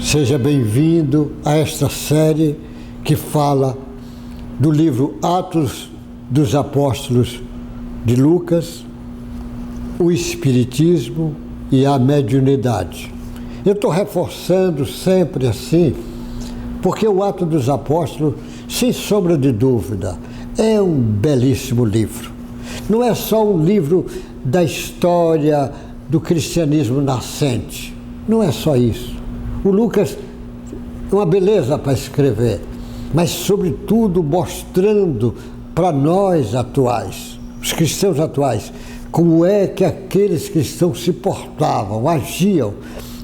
Seja bem-vindo a esta série que fala do livro Atos dos Apóstolos de Lucas, o Espiritismo e a Mediunidade. Eu estou reforçando sempre assim, porque o Atos dos Apóstolos, sem sombra de dúvida, é um belíssimo livro. Não é só um livro da história do cristianismo nascente, não é só isso. O Lucas é uma beleza para escrever, mas sobretudo mostrando para nós atuais, os cristãos atuais, como é que aqueles cristãos se portavam, agiam,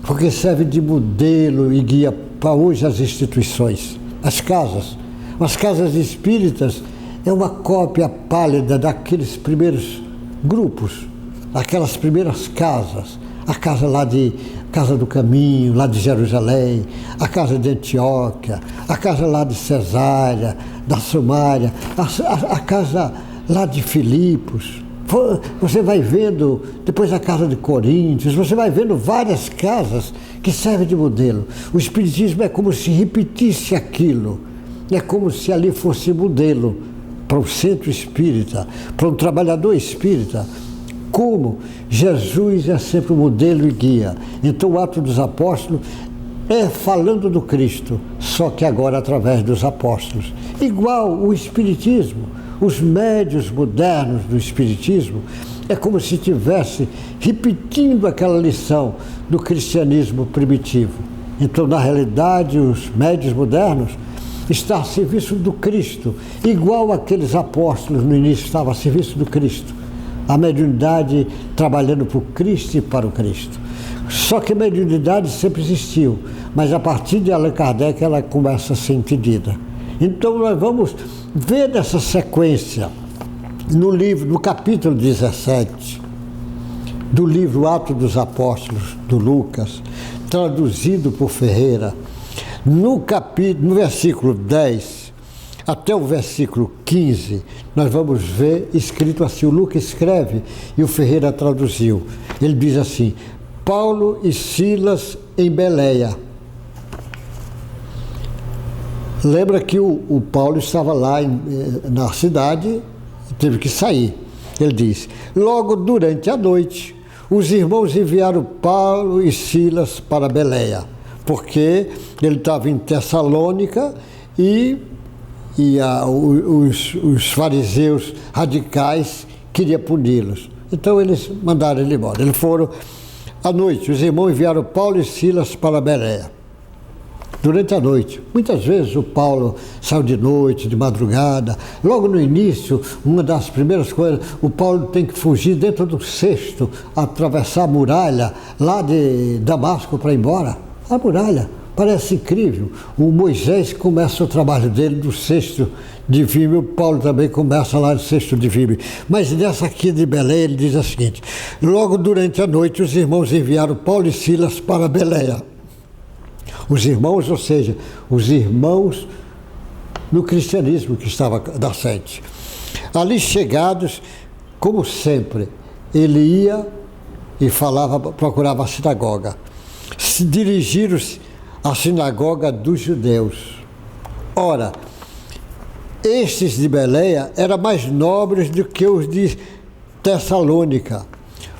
porque serve de modelo e guia para hoje as instituições, as casas espíritas é uma cópia pálida daqueles primeiros grupos, aquelas primeiras casas, a Casa do Caminho, lá de Jerusalém, a casa de Antioquia, a casa lá de Cesária, da Sumária, a casa lá de Filipos. Você vai vendo, depois a casa de Coríntios, você vai vendo várias casas que servem de modelo. O Espiritismo é como se repetisse aquilo, é como se ali fosse modelo para o centro espírita, para um trabalhador espírita. Como Jesus é sempre o modelo e guia. Então o Ato dos Apóstolos é falando do Cristo, só que agora através dos apóstolos. Igual o Espiritismo, os médios modernos do Espiritismo, é como se estivesse repetindo aquela lição do cristianismo primitivo. Então, na realidade, os médios modernos estão a serviço do Cristo, igual aqueles apóstolos no início estavam a serviço do Cristo. A mediunidade trabalhando para o Cristo e para o Cristo. Só que a mediunidade sempre existiu, mas a partir de Allan Kardec ela começa a ser entendida. Então nós vamos ver nessa sequência, no capítulo 17, do livro Atos dos Apóstolos, do Lucas, traduzido por Ferreira, no versículo 10, até o versículo 15, nós vamos ver escrito assim, o Lucas escreve e o Ferreira traduziu. Ele diz assim: Paulo e Silas em Beléia. Lembra que o Paulo estava lá na cidade, teve que sair. Ele diz: logo durante a noite, os irmãos enviaram Paulo e Silas para Beléia, porque ele estava em Tessalônica e os fariseus radicais queriam puni-los. Então eles mandaram ele embora. Eles foram à noite, os irmãos enviaram Paulo e Silas para Beléia. Durante a noite. Muitas vezes o Paulo saiu de noite, de madrugada. Logo no início, uma das primeiras coisas, o Paulo tem que fugir dentro do cesto, atravessar a muralha lá de Damasco para ir embora. A muralha. Parece incrível. O Moisés começa o trabalho dele do cesto de Vime, o Paulo também começa lá no cesto de Vime. Mas nessa aqui de Belém ele diz o seguinte: logo durante a noite os irmãos enviaram Paulo e Silas para Beléia. Os irmãos, ou seja, os irmãos no cristianismo que estava nascente. Ali chegados, como sempre, ele ia e procurava a sinagoga. Se dirigiram-se a sinagoga dos judeus. Ora, estes de Beléia eram mais nobres do que os de Tessalônica,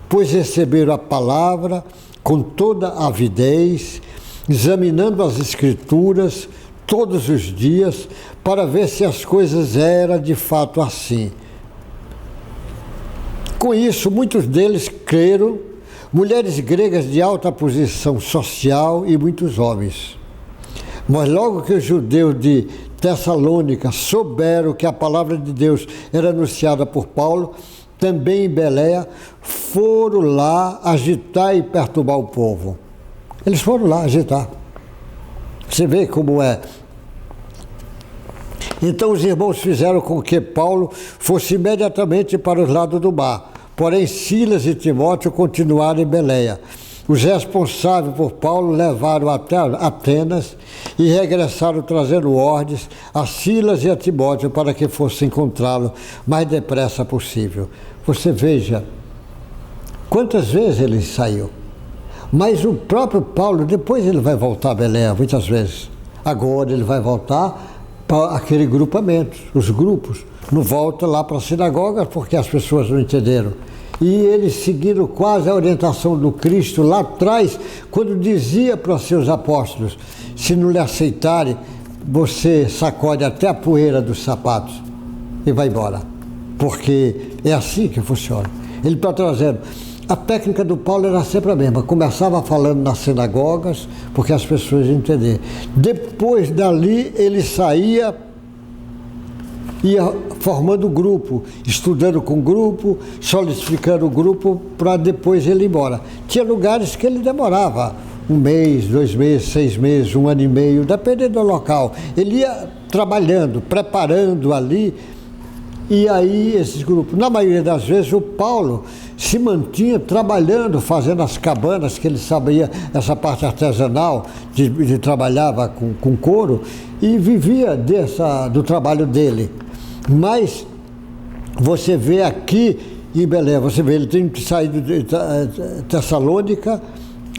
pois receberam a palavra com toda avidez, examinando as Escrituras todos os dias para ver se as coisas eram de fato assim. Com isso, muitos deles creram, mulheres gregas de alta posição social e muitos homens. Mas logo que os judeus de Tessalônica souberam que a palavra de Deus era anunciada por Paulo, também em Beléia, foram lá agitar e perturbar o povo. Eles foram lá agitar. Você vê como é. Então os irmãos fizeram com que Paulo fosse imediatamente para os lados do mar. Porém, Silas e Timóteo continuaram em Beléia. Os responsáveis por Paulo levaram até Atenas e regressaram trazendo ordens a Silas e a Timóteo para que fossem encontrá-lo mais depressa possível. Você veja quantas vezes ele saiu. Mas o próprio Paulo, depois ele vai voltar a Belém, muitas vezes. Agora ele vai voltar para aquele grupamento, os grupos. Não volta lá para a sinagoga porque as pessoas não entenderam. E eles seguiram quase a orientação do Cristo lá atrás, quando dizia para os seus apóstolos: se não lhe aceitarem, você sacode até a poeira dos sapatos e vai embora. Porque é assim que funciona. Ele está trazendo. A técnica do Paulo era sempre a mesma. Começava falando nas sinagogas, porque as pessoas entendiam. Depois dali ele saía, ia formando grupo, estudando com grupo, solidificando o grupo, para depois ele ir embora. Tinha lugares que ele demorava 1 mês, 2 meses, 6 meses, 1 ano e meio, dependendo do local. Ele ia trabalhando, preparando ali, e aí esses grupos, na maioria das vezes, o Paulo se mantinha trabalhando, fazendo as cabanas, que ele sabia essa parte artesanal, de trabalhava com couro, e vivia do trabalho dele. Mas você vê aqui em Belém, você vê, ele tem saído de Tessalônica,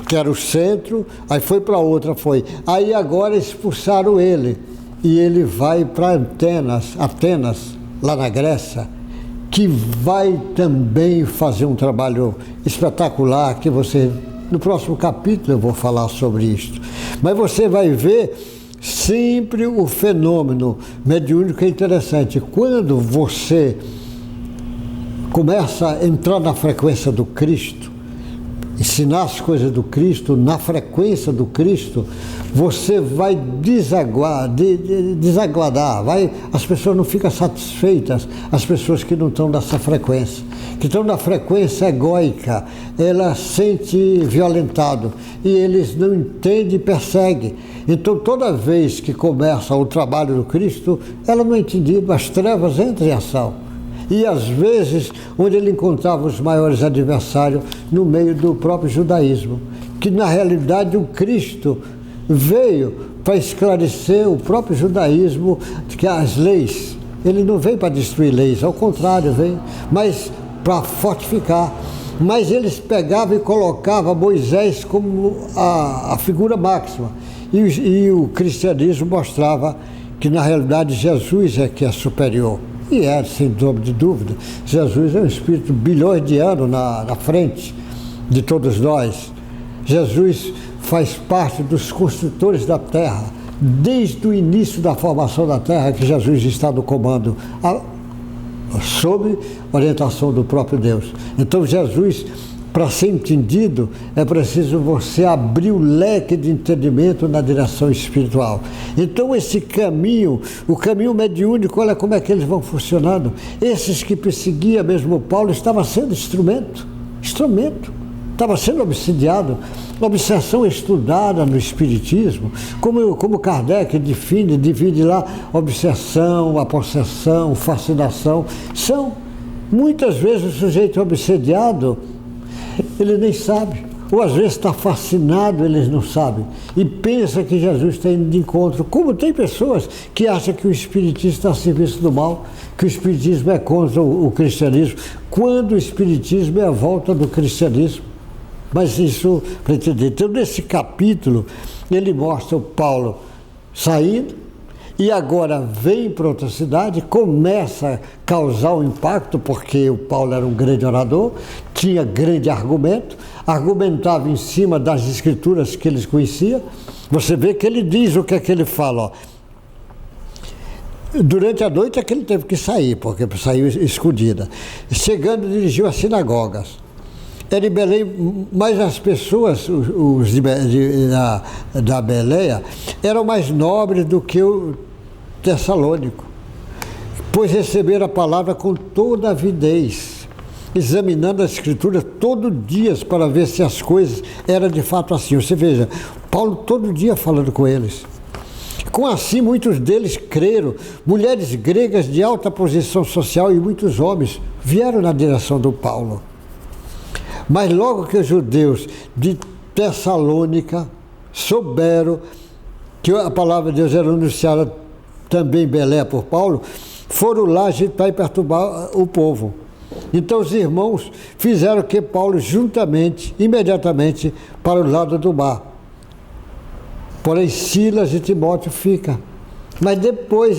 que era o centro, aí foi para outra, Aí agora expulsaram ele, e ele vai para Atenas, lá na Grécia, que vai também fazer um trabalho espetacular, que você, no próximo capítulo eu vou falar sobre isso. Mas você vai ver sempre o fenômeno mediúnico é interessante. Quando você começa a entrar na frequência do Cristo, ensinar as coisas do Cristo, na frequência do Cristo, você vai desagradar, as pessoas não ficam satisfeitas, as pessoas que não estão nessa frequência, que estão na frequência egóica, ela sente violentado, e eles não entendem e perseguem. Então toda vez que começa o trabalho do Cristo, ela não é entendida, as trevas entram em ação. E às vezes, onde ele encontrava os maiores adversários, no meio do próprio judaísmo, que na realidade o Cristo veio para esclarecer o próprio judaísmo, que as leis, ele não veio para destruir leis, ao contrário, veio, mas para fortificar. Mas eles pegavam e colocavam Moisés como a figura máxima, e o cristianismo mostrava que na realidade Jesus é que é superior. E é, sem sombra de dúvida, Jesus é um espírito bilhões de anos na frente de todos nós. Jesus faz parte dos construtores da Terra, desde o início da formação da Terra, que Jesus está no comando, sob orientação do próprio Deus. Então Jesus, para ser entendido, é preciso você abrir o leque de entendimento na direção espiritual. Então esse caminho, o caminho mediúnico, olha como é que eles vão funcionando. Esses que perseguiam mesmo Paulo estavam sendo instrumento, estava sendo obsidiado, obsessão estudada no Espiritismo, como Kardec divide lá obsessão, a possessão, fascinação. São, muitas vezes, o sujeito obsediado, ele nem sabe, ou às vezes está fascinado, eles não sabem, e pensa que Jesus está indo de encontro. Como tem pessoas que acham que o Espiritismo está a serviço do mal, que o Espiritismo é contra o cristianismo, quando o Espiritismo é a volta do cristianismo. Mas isso, para entender, então nesse capítulo, ele mostra o Paulo saindo, e agora vem para outra cidade, começa a causar um impacto, porque o Paulo era um grande orador, tinha grande argumento, argumentava em cima das escrituras que eles conheciam. Você vê que ele diz o que é que ele fala, ó. Durante a noite é que ele teve que sair, porque saiu escondida. Chegando, dirigiu as sinagogas. Era em Belém, mas as pessoas, da Beleia, eram mais nobres do que o Tessalônico, pois receberam a palavra com toda avidez, examinando a Escritura todo dia para ver se as coisas eram de fato assim. Você veja, Paulo todo dia falando com eles. Com assim, muitos deles creram, mulheres gregas de alta posição social e muitos homens vieram na direção do Paulo. Mas logo que os judeus de Tessalônica souberam que a palavra de Deus era anunciada também em Belém por Paulo, foram lá agitar e perturbar o povo. Então os irmãos fizeram que Paulo juntamente, imediatamente, para o lado do mar. Porém, Silas e Timóteo ficam. Mas depois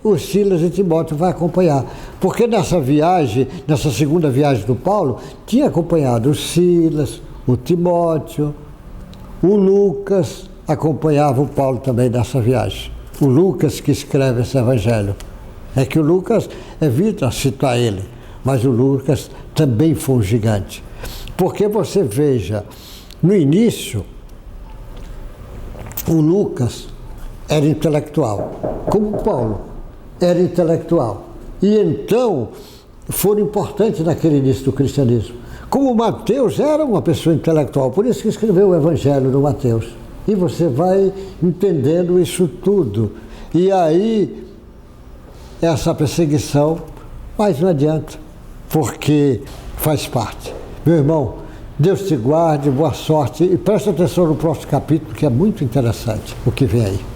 os Silas e Timóteo vai acompanhar. Porque nessa viagem, nessa segunda viagem do Paulo, tinha acompanhado o Silas, o Timóteo, o Lucas, acompanhava o Paulo também nessa viagem. O Lucas que escreve esse evangelho. É que o Lucas evita citar ele, mas o Lucas também foi um gigante. Porque você veja, no início, o Lucas era intelectual, como Paulo era intelectual. E então foram importantes naquele início do cristianismo. Como Mateus era uma pessoa intelectual, por isso que escreveu o Evangelho do Mateus. E você vai entendendo isso tudo. E aí, essa perseguição, mas não adianta, porque faz parte. Meu irmão, Deus te guarde, boa sorte e preste atenção no próximo capítulo, que é muito interessante o que vem aí.